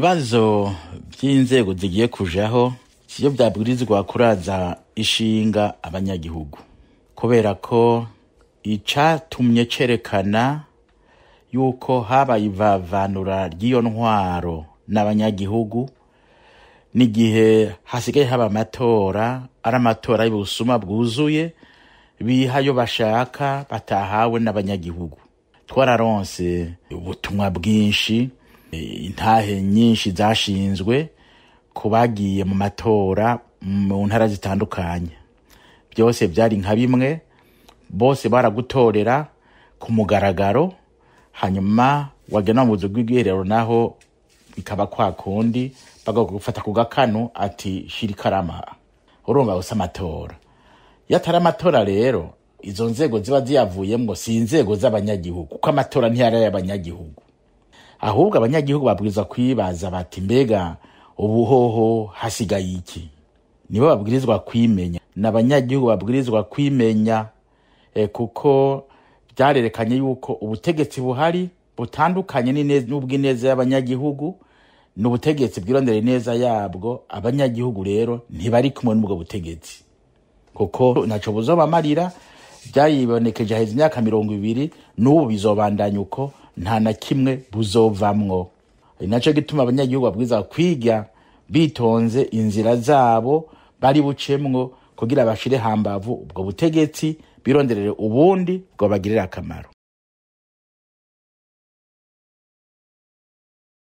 ibibazo by'inzego zigiye kujaho siyo byabwirizwa kuraza ishinga abanyagihugu, kubera ko icatumye cerekana yuko habaye ivavanura ry'iyo ntwaro n'abanyagihugu n'igihe hasigaye haba amatora, ari amatora y'ubusuma bwuzuye bihayo bashaka batahawe n'abanyagihugu. Twararonse ubutumwa bwinshi, intahe nyinshi zashinzwe kubagiye mu matora mu ntara zitandukanye. Byose byari nka bimwe, bose baragutorera ku mugaragaro, hanyuma wagena mu buzu bw'igwiherero naho bikaba kwa kundi bagufata ku gakanu ati shirikarama. Urumva gusa amatora yatari amatora rero, izo nzego ziba ziyavuyemwo si inzego z'abanyagihugu, kuko amatora ntiyari y'abanyagihugu. Ahubwo abanyagihugu babwirizwa kwibaza bati mbega ubuhoho hasigaye iki? Nibo babwirizwa kwimenya, n'abanyagihugu babwirizwa kwimenya, kuko byarerekanye yuko ubutegetsi buhari butandukanye n'ubw'ineza y'abanyagihugu, n'ubutegetsi bwirondera neza yabwo. Abanyagihugu rero ntibari kumwe n'ubwo butegetsi, kuko ntaco buzobamarira. Byayibonekeje haheze imyaka 20, n'ubu bizobandanya uko, nta na kimwe buzovamwo. Naco gituma abanyagihugu babwirizwa kwiga bitonze inzira zabo bari bucemwo, kugira bashire hambavu ubwo butegetsi, bironderere ubundi bwo bagirira akamaro.